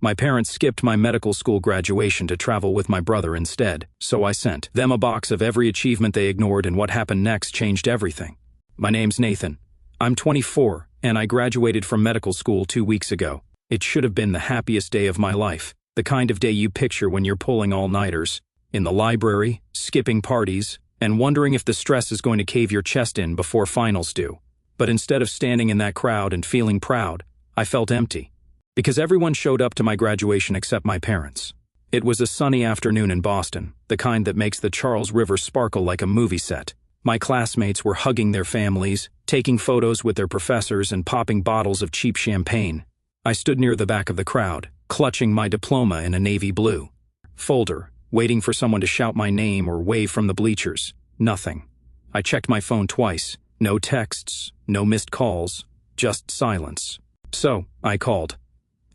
My parents skipped my medical school graduation to travel with my brother instead, so I sent them a box of every achievement they ignored, and what happened next changed everything. My name's Nathan. I'm 24, and I graduated from medical school 2 weeks ago. It should have been the happiest day of my life, the kind of day you picture when you're pulling all-nighters, in the library, skipping parties, and wondering if the stress is going to cave your chest in before finals do. But instead of standing in that crowd and feeling proud, I felt empty. Because everyone showed up to my graduation except my parents. It was a sunny afternoon in Boston, the kind that makes the Charles River sparkle like a movie set. My classmates were hugging their families, taking photos with their professors, and popping bottles of cheap champagne. I stood near the back of the crowd, clutching my diploma in a navy blue folder, waiting for someone to shout my name or wave from the bleachers. Nothing. I checked my phone twice. No texts, no missed calls, just silence. So, I called.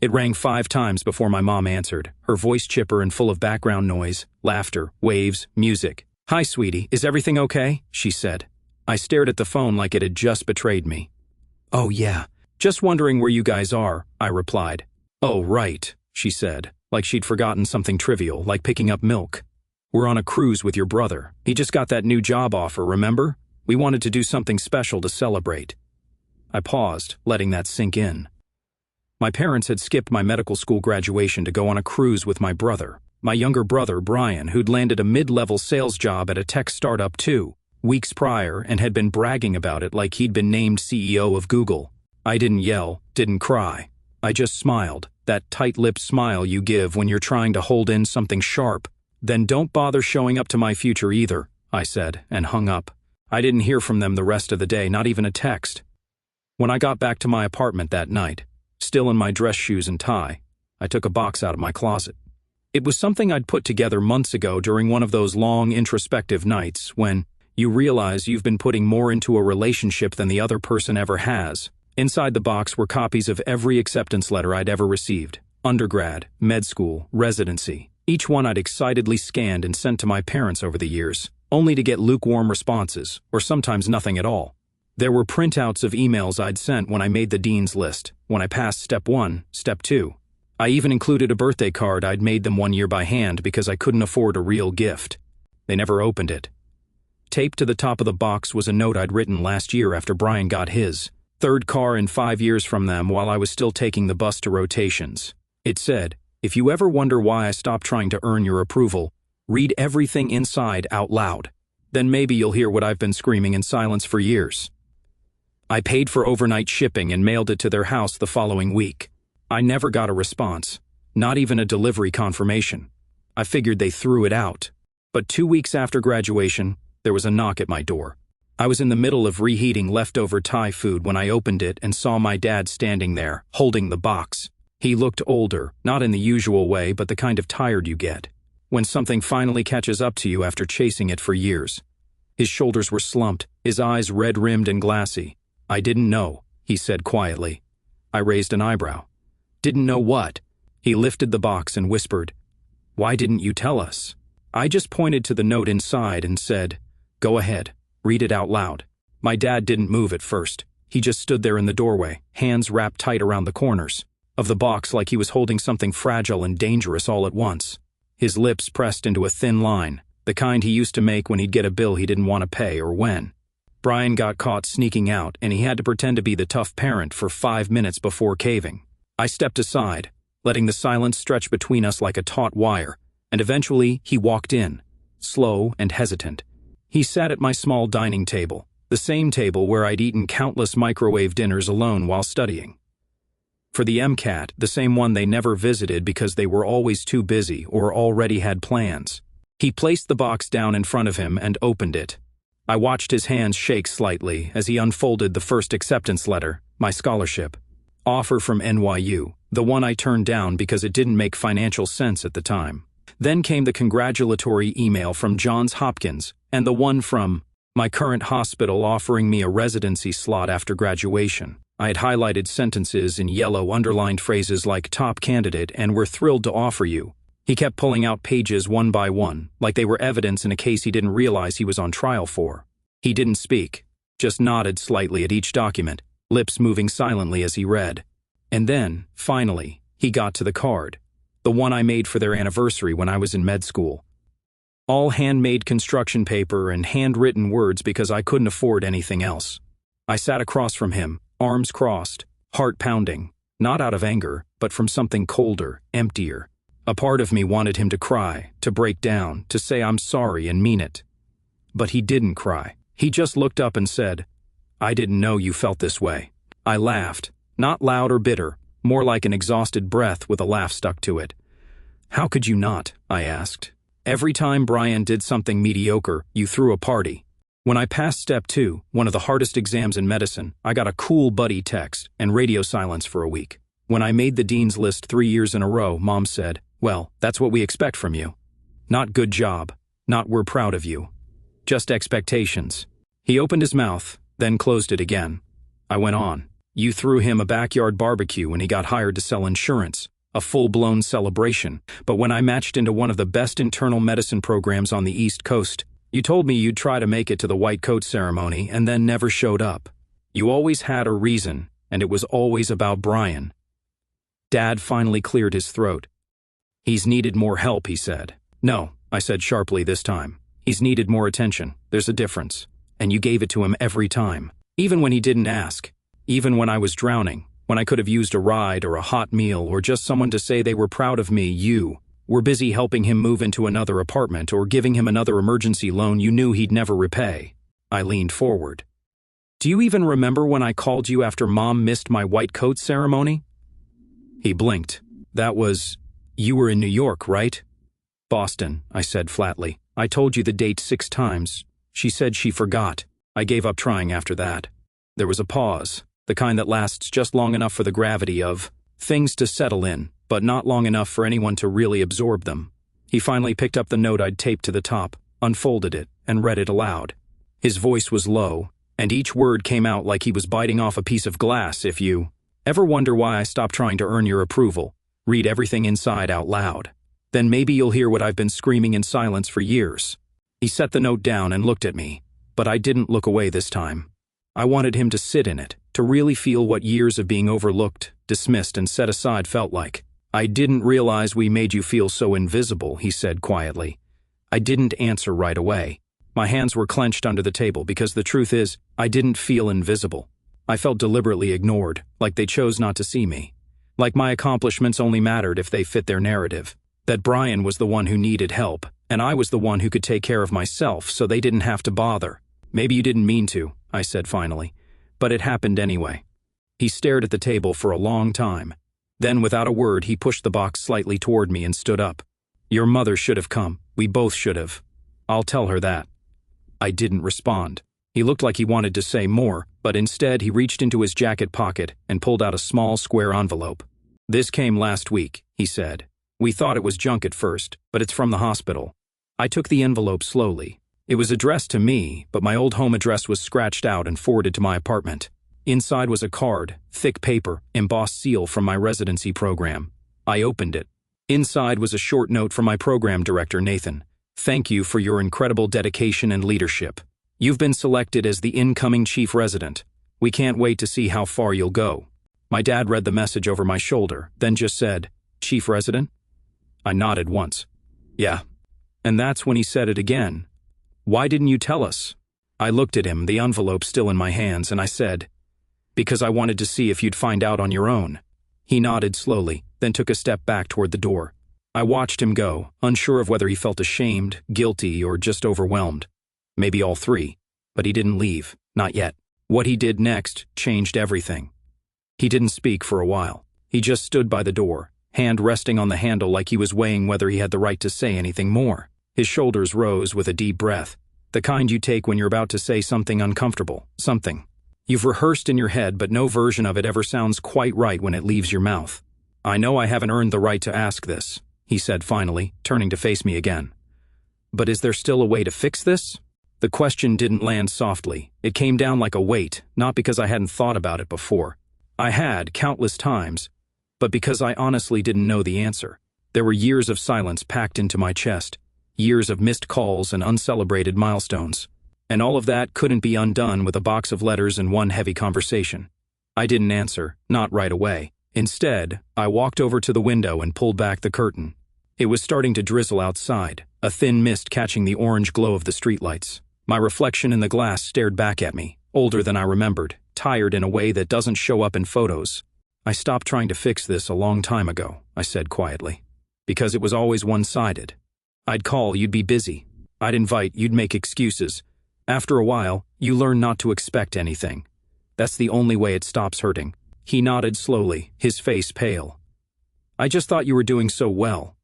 It rang 5 times before my mom answered, her voice chipper and full of background noise, laughter, waves, music. "Hi, sweetie, is everything okay?" she said. I stared at the phone like it had just betrayed me. "Oh yeah, just wondering where you guys are," I replied. "Oh right," she said, like she'd forgotten something trivial, like picking up milk. "We're on a cruise with your brother. He just got that new job offer, remember? We wanted to do something special to celebrate." I paused, letting that sink in. My parents had skipped my medical school graduation to go on a cruise with my brother, my younger brother Brian, who'd landed a mid-level sales job at a tech startup 2 weeks prior and had been bragging about it like he'd been named CEO of Google. I didn't yell, didn't cry. I just smiled, that tight-lipped smile you give when you're trying to hold in something sharp. "Then don't bother showing up to my future either," I said, and hung up. I didn't hear from them the rest of the day, not even a text. When I got back to my apartment that night, still in my dress shoes and tie, I took a box out of my closet. It was something I'd put together months ago during one of those long introspective nights when you realize you've been putting more into a relationship than the other person ever has. Inside the box were copies of every acceptance letter I'd ever received. Undergrad, med school, residency. Each one I'd excitedly scanned and sent to my parents over the years, only to get lukewarm responses, or sometimes nothing at all. There were printouts of emails I'd sent when I made the dean's list, when I passed step 1, step 2. I even included a birthday card I'd made them one year by hand because I couldn't afford a real gift. They never opened it. Taped to the top of the box was a note I'd written last year after Brian got his third car in 5 years from them while I was still taking the bus to rotations. It said, "If you ever wonder why I stopped trying to earn your approval, read everything inside out loud. Then maybe you'll hear what I've been screaming in silence for years." I paid for overnight shipping and mailed it to their house the following week. I never got a response, not even a delivery confirmation. I figured they threw it out. But 2 weeks after graduation, there was a knock at my door. I was in the middle of reheating leftover Thai food when I opened it and saw my dad standing there, holding the box. He looked older, not in the usual way, but the kind of tired you get when something finally catches up to you after chasing it for years. His shoulders were slumped, his eyes red-rimmed and glassy. "I didn't know," he said quietly. I raised an eyebrow. "Didn't know what?" He lifted the box and whispered, "Why didn't you tell us?" I just pointed to the note inside and said, "Go ahead, read it out loud." My dad didn't move at first. He just stood there in the doorway, hands wrapped tight around the corners of the box like he was holding something fragile and dangerous all at once. His lips pressed into a thin line, the kind he used to make when he'd get a bill he didn't want to pay or when Brian got caught sneaking out and he had to pretend to be the tough parent for 5 minutes before caving. I stepped aside, letting the silence stretch between us like a taut wire, and eventually he walked in, slow and hesitant. He sat at my small dining table, the same table where I'd eaten countless microwave dinners alone while studying. For the MCAT, the same one they never visited because they were always too busy or already had plans. He placed the box down in front of him and opened it. I watched his hands shake slightly as he unfolded the first acceptance letter, my scholarship. Offer from NYU, the one I turned down because it didn't make financial sense at the time. Then came the congratulatory email from Johns Hopkins, and the one from my current hospital offering me a residency slot after graduation. I had highlighted sentences in yellow underlined phrases like "top candidate" and "we're thrilled to offer you." He kept pulling out pages one by one, like they were evidence in a case he didn't realize he was on trial for. He didn't speak, just nodded slightly at each document, lips moving silently as he read. And then, finally, He got to the card. The one I made for their anniversary when I was in med school. All handmade construction paper and handwritten words because I couldn't afford anything else. I sat across from him, arms crossed, heart pounding, not out of anger, but from something colder, emptier. A part of me wanted him to cry, to break down, to say I'm sorry and mean it. But he didn't cry. He just looked up and said, "I didn't know you felt this way." I laughed, not loud or bitter, more like an exhausted breath with a laugh stuck to it. "How could you not?" I asked. "Every time Brian did something mediocre, you threw a party. When I passed step 2, one of the hardest exams in medicine, I got a cool buddy text and radio silence for a week. When I made the dean's list 3 years in a row, Mom said, 'Well, that's what we expect from you.' Not good job, not we're proud of you. Just expectations." He opened his mouth, then closed it again. I went on. "You threw him a backyard barbecue when he got hired to sell insurance. A full-blown celebration. But when I matched into one of the best internal medicine programs on the East Coast, you told me you'd try to make it to the white coat ceremony and then never showed up. You always had a reason, and it was always about Brian." Dad finally cleared his throat. "He's needed more help," he said. "No," I said sharply this time. "He's needed more attention. There's a difference. And you gave it to him every time. Even when he didn't ask. Even when I was drowning. When I could have used a ride or a hot meal or just someone to say they were proud of me, you were busy helping him move into another apartment or giving him another emergency loan you knew he'd never repay." I leaned forward. "Do you even remember when I called you after Mom missed my white coat ceremony?" He blinked. You were in New York, right?" "Boston," I said flatly. "I told you the date 6 times. She said she forgot. I gave up trying after that." There was a pause, the kind that lasts just long enough for the gravity of things to settle in, but not long enough for anyone to really absorb them. He finally picked up the note I'd taped to the top, unfolded it, and read it aloud. His voice was low, and each word came out like he was biting off a piece of glass. "If you ever wonder why I stopped trying to earn your approval, read everything inside out loud. Then maybe you'll hear what I've been screaming in silence for years." He set the note down and looked at me, but I didn't look away this time. I wanted him to sit in it, to really feel what years of being overlooked, dismissed, and set aside felt like. "I didn't realize we made you feel so invisible," he said quietly. I didn't answer right away. My hands were clenched under the table because the truth is, I didn't feel invisible. I felt deliberately ignored, like they chose not to see me. Like my accomplishments only mattered if they fit their narrative. That Brian was the one who needed help, and I was the one who could take care of myself so they didn't have to bother. "Maybe you didn't mean to," I said finally, "but it happened anyway." He stared at the table for a long time. Then, without a word, he pushed the box slightly toward me and stood up. "Your mother should have come. We both should have. I'll tell her that." I didn't respond. He looked like he wanted to say more, but instead he reached into his jacket pocket and pulled out a small square envelope. "This came last week," he said. "We thought it was junk at first, but it's from the hospital." I took the envelope slowly. It was addressed to me, but my old home address was scratched out and forwarded to my apartment. Inside was a card, thick paper, embossed seal from my residency program. I opened it. Inside was a short note from my program director, Nathan. "Thank you for your incredible dedication and leadership. You've been selected as the incoming chief resident. We can't wait to see how far you'll go." My dad read the message over my shoulder, then just said, "Chief resident?" I nodded once. "Yeah." And that's when he said it again. "Why didn't you tell us?" I looked at him, the envelope still in my hands, and I said, "Because I wanted to see if you'd find out on your own." He nodded slowly, then took a step back toward the door. I watched him go, unsure of whether he felt ashamed, guilty, or just overwhelmed. Maybe all three. But he didn't leave, not yet. What he did next changed everything. He didn't speak for a while. He just stood by the door, hand resting on the handle like he was weighing whether he had the right to say anything more. His shoulders rose with a deep breath, the kind you take when you're about to say something uncomfortable, something you've rehearsed in your head but no version of it ever sounds quite right when it leaves your mouth. "I know I haven't earned the right to ask this," he said finally, turning to face me again. "But is there still a way to fix this?" The question didn't land softly. It came down like a weight, not because I hadn't thought about it before. I had, countless times, but because I honestly didn't know the answer. There were years of silence packed into my chest, years of missed calls and uncelebrated milestones. And all of that couldn't be undone with a box of letters and one heavy conversation. I didn't answer, not right away. Instead, I walked over to the window and pulled back the curtain. It was starting to drizzle outside, a thin mist catching the orange glow of the streetlights. My reflection in the glass stared back at me, older than I remembered, tired in a way that doesn't show up in photos. "I stopped trying to fix this a long time ago," I said quietly. "Because it was always one-sided. I'd call, you'd be busy. I'd invite, you'd make excuses. After a while, you learn not to expect anything. That's the only way it stops hurting." He nodded slowly, his face pale. "I just thought you were doing so well."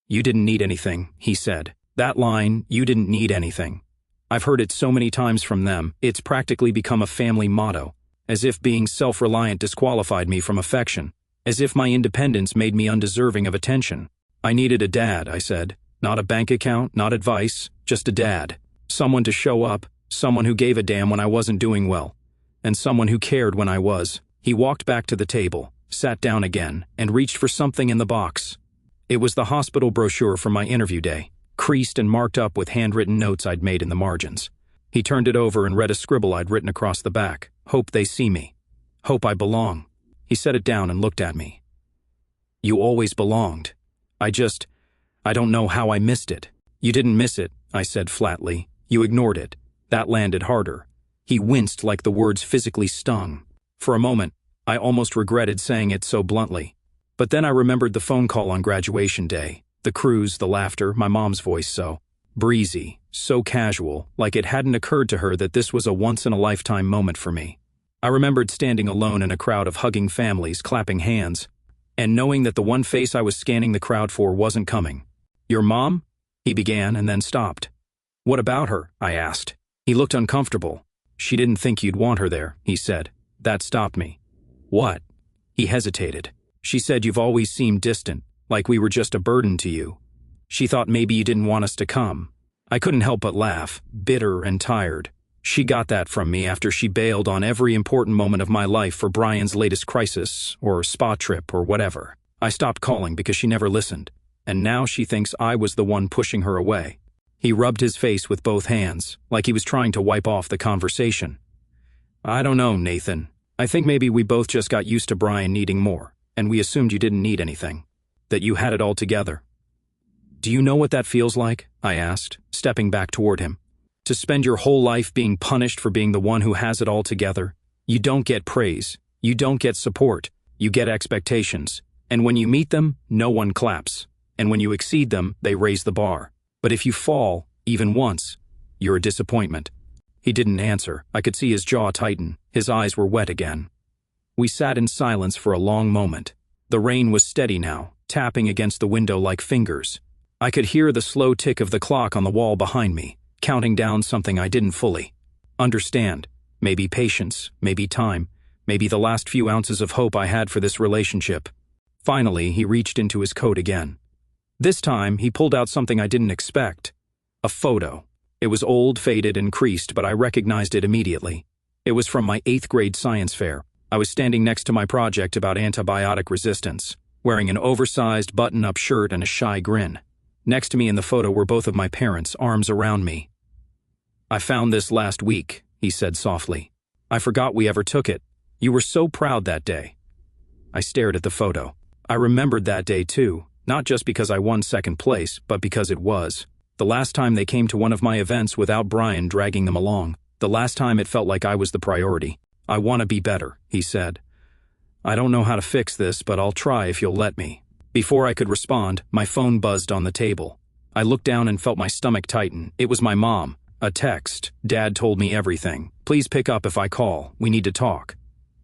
"You didn't need anything," he said. That line, "you didn't need anything." I've heard it so many times from them, it's practically become a family motto, as if being self-reliant disqualified me from affection, as if my independence made me undeserving of attention. "I needed a dad," I said. "Not a bank account, not advice, just a dad. Someone to show up, someone who gave a damn when I wasn't doing well, and someone who cared when I was." He walked back to the table, sat down again, and reached for something in the box. It was the hospital brochure for my interview day, creased and marked up with handwritten notes I'd made in the margins. He turned it over and read a scribble I'd written across the back. "Hope they see me. Hope I belong." He set it down and looked at me. "You always belonged. I don't know how I missed it." "You didn't miss it," I said flatly. "You ignored it." That landed harder. He winced like the words physically stung. For a moment, I almost regretted saying it so bluntly. But then I remembered the phone call on graduation day, the cruise, the laughter, my mom's voice so breezy, so casual, like it hadn't occurred to her that this was a once-in-a-lifetime moment for me. I remembered standing alone in a crowd of hugging families, clapping hands, and knowing that the one face I was scanning the crowd for wasn't coming. "Your mom?" he began and then stopped. "What about her?" I asked. He looked uncomfortable. "She didn't think you'd want her there," he said. That stopped me. "What?" He hesitated. "She said you've always seemed distant, like we were just a burden to you. She thought maybe you didn't want us to come." I couldn't help but laugh, bitter and tired. She got that from me after she bailed on every important moment of my life for Brian's latest crisis, or spa trip, or whatever. I stopped calling because she never listened, and now she thinks I was the one pushing her away. He rubbed his face with both hands, like he was trying to wipe off the conversation. "I don't know, Nathan. I think maybe we both just got used to Brian needing more, and we assumed you didn't need anything. That you had it all together." "Do you know what that feels like?" I asked, stepping back toward him. "To spend your whole life being punished for being the one who has it all together. You don't get praise. You don't get support. You get expectations. And when you meet them, no one claps. And when you exceed them, they raise the bar. But if you fall, even once, you're a disappointment." He didn't answer. I could see his jaw tighten. His eyes were wet again. We sat in silence for a long moment. The rain was steady now, tapping against the window like fingers. I could hear the slow tick of the clock on the wall behind me, counting down something I didn't fully understand. Maybe patience, maybe time, maybe the last few ounces of hope I had for this relationship. Finally, he reached into his coat again. This time, he pulled out something I didn't expect. A photo. It was old, faded, and creased, but I recognized it immediately. It was from my 8th grade science fair. I was standing next to my project about antibiotic resistance, wearing an oversized button-up shirt and a shy grin. Next to me in the photo were both of my parents, arms around me. "I found this last week," he said softly. "I forgot we ever took it. You were so proud that day." I stared at the photo. I remembered that day too, not just because I won second place, but because it was the last time they came to one of my events without Brian dragging them along. The last time it felt like I was the priority. "I want to be better," he said. "I don't know how to fix this, but I'll try if you'll let me." Before I could respond, my phone buzzed on the table. I looked down and felt my stomach tighten. It was my mom. A text. "Dad told me everything. Please pick up if I call. We need to talk."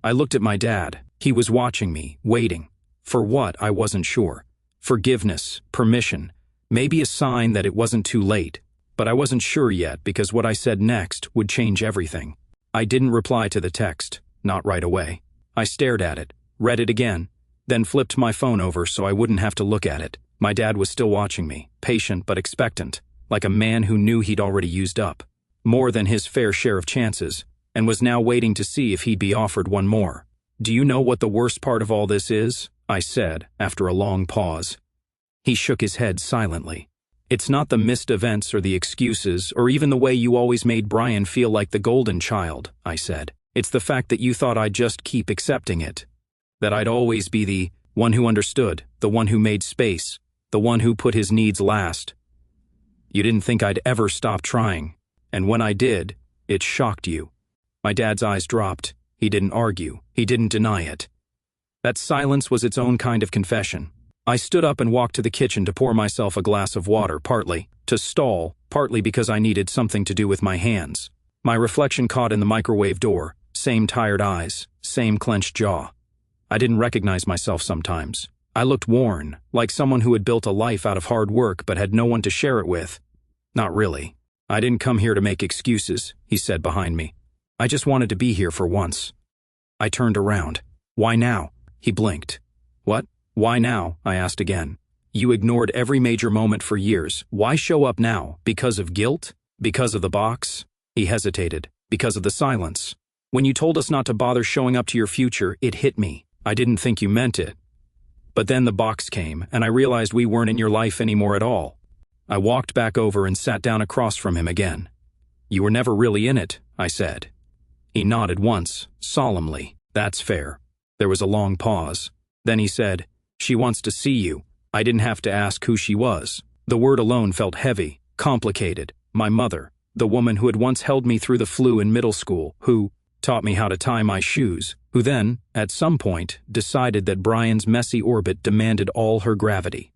I looked at my dad. He was watching me, waiting. For what, I wasn't sure. Forgiveness, permission, maybe a sign that it wasn't too late. But I wasn't sure yet because what I said next would change everything. I didn't reply to the text, not right away. I stared at it, read it again, then flipped my phone over so I wouldn't have to look at it. My dad was still watching me, patient but expectant, like a man who knew he'd already used up more than his fair share of chances, and was now waiting to see if he'd be offered one more. "Do you know what the worst part of all this is?" I said, after a long pause. He shook his head silently. "It's not the missed events or the excuses or even the way you always made Brian feel like the golden child," I said. "It's the fact that you thought I'd just keep accepting it. That I'd always be the one who understood, the one who made space, the one who put his needs last. You didn't think I'd ever stop trying, and when I did, it shocked you. My dad's eyes dropped. He didn't argue. He didn't deny it. That silence was its own kind of confession. I stood up and walked to the kitchen to pour myself a glass of water, partly to stall, partly because I needed something to do with my hands. My reflection caught in the microwave door, same tired eyes, same clenched jaw. I didn't recognize myself sometimes. I looked worn, like someone who had built a life out of hard work but had no one to share it with. Not really. I didn't come here to make excuses, he said behind me. I just wanted to be here for once. I turned around. Why now? He blinked. What? Why now? I asked again. You ignored every major moment for years. Why show up now? Because of guilt? Because of the box? He hesitated. Because of the silence. When you told us not to bother showing up to your future, it hit me. I didn't think you meant it. But then the box came, and I realized we weren't in your life anymore at all. I walked back over and sat down across from him again. You were never really in it, I said. He nodded once, solemnly. That's fair. There was a long pause. Then he said, She wants to see you. I didn't have to ask who she was. The word alone felt heavy, complicated. My mother, the woman who had once held me through the flu in middle school, who taught me how to tie my shoes, who then, at some point, decided that Brian's messy orbit demanded all her gravity.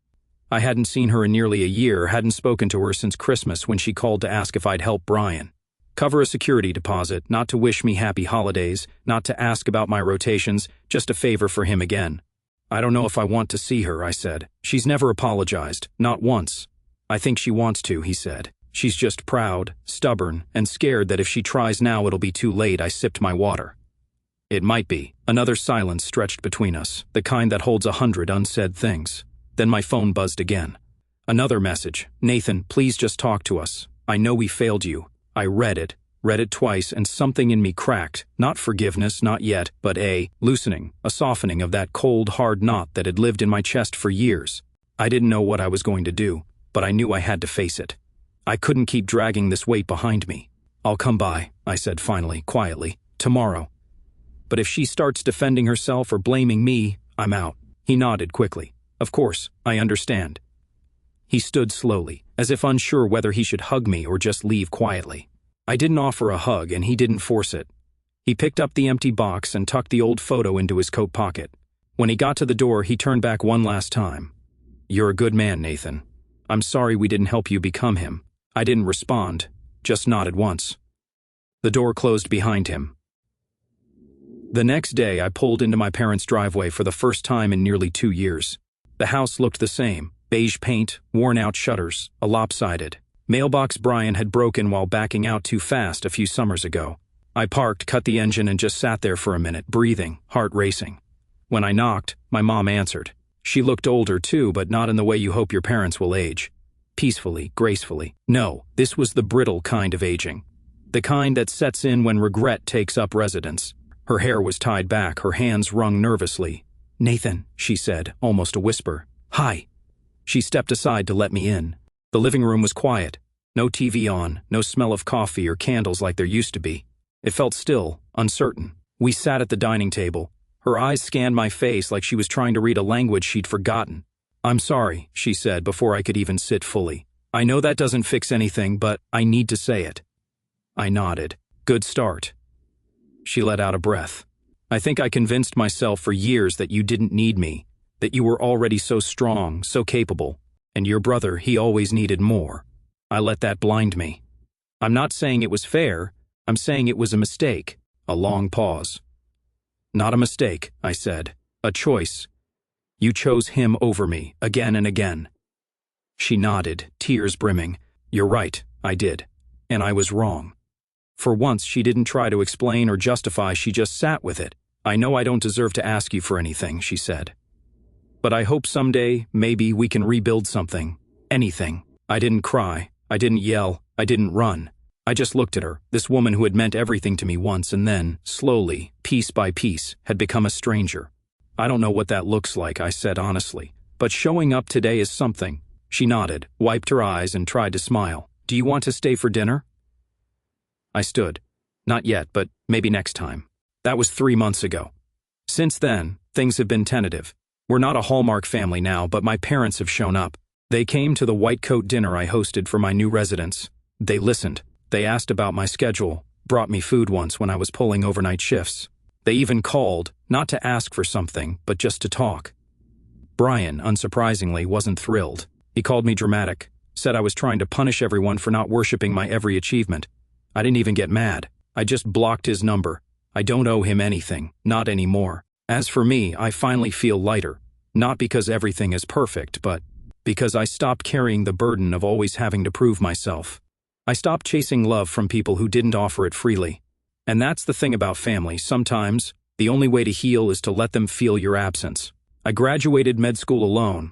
I hadn't seen her in nearly a year, hadn't spoken to her since Christmas when she called to ask if I'd help Brian. Cover a security deposit, not to wish me happy holidays, not to ask about my rotations, just a favor for him again. I don't know if I want to see her, I said. She's never apologized, not once. I think she wants to, he said. She's just proud, stubborn, and scared that if she tries now it'll be too late. I sipped my water. It might be. Another silence stretched between us, the kind that holds 100 unsaid things. Then my phone buzzed again. Another message. Nathan, please just talk to us. I know we failed you. I read it twice, and something in me cracked. Not forgiveness, not yet, but a loosening, a softening of that cold, hard knot that had lived in my chest for years. I didn't know what I was going to do, but I knew I had to face it. I couldn't keep dragging this weight behind me. I'll come by, I said finally, quietly, tomorrow. But if she starts defending herself or blaming me, I'm out. He nodded quickly. Of course, I understand. He stood slowly, as if unsure whether he should hug me or just leave quietly. I didn't offer a hug, and he didn't force it. He picked up the empty box and tucked the old photo into his coat pocket. When he got to the door, he turned back one last time. You're a good man, Nathan. I'm sorry we didn't help you become him. I didn't respond, just nodded once. The door closed behind him. The next day, I pulled into my parents' driveway for the first time in nearly 2 years. The house looked the same. Beige paint, worn-out shutters, a lopsided mailbox Brian had broken while backing out too fast a few summers ago. I parked, cut the engine, and just sat there for a minute, breathing, heart racing. When I knocked, my mom answered. She looked older too, but not in the way you hope your parents will age. Peacefully, gracefully. No, this was the brittle kind of aging. The kind that sets in when regret takes up residence. Her hair was tied back, her hands wrung nervously. Nathan, she said, almost a whisper. Hi. She stepped aside to let me in. The living room was quiet. No TV on, no smell of coffee or candles like there used to be. It felt still, uncertain. We sat at the dining table. Her eyes scanned my face like she was trying to read a language she'd forgotten. I'm sorry, she said before I could even sit fully. I know that doesn't fix anything, but I need to say it. I nodded. Good start. She let out a breath. I think I convinced myself for years that you didn't need me, that you were already so strong, so capable, and your brother, he always needed more. I let that blind me. I'm not saying it was fair, I'm saying it was a mistake. A long pause. Not a mistake, I said. A choice. You chose him over me, again and again. She nodded, tears brimming. You're right, I did. And I was wrong. For once, she didn't try to explain or justify, she just sat with it. I know I don't deserve to ask you for anything, she said. But I hope someday, maybe, we can rebuild something. Anything. I didn't cry. I didn't yell. I didn't run. I just looked at her, this woman who had meant everything to me once and then, slowly, piece by piece, had become a stranger. I don't know what that looks like, I said honestly. But showing up today is something. She nodded, wiped her eyes, and tried to smile. Do you want to stay for dinner? I stood. Not yet, but maybe next time. That was 3 months ago. Since then, things have been tentative. We're not a Hallmark family now, but my parents have shown up. They came to the white coat dinner I hosted for my new residents. They listened. They asked about my schedule, brought me food once when I was pulling overnight shifts. They even called, not to ask for something, but just to talk. Brian, unsurprisingly, wasn't thrilled. He called me dramatic, said I was trying to punish everyone for not worshiping my every achievement. I didn't even get mad. I just blocked his number. I don't owe him anything, not anymore. As for me, I finally feel lighter. Not because everything is perfect, but because I stopped carrying the burden of always having to prove myself. I stopped chasing love from people who didn't offer it freely. And that's the thing about family. Sometimes, the only way to heal is to let them feel your absence. I graduated med school alone,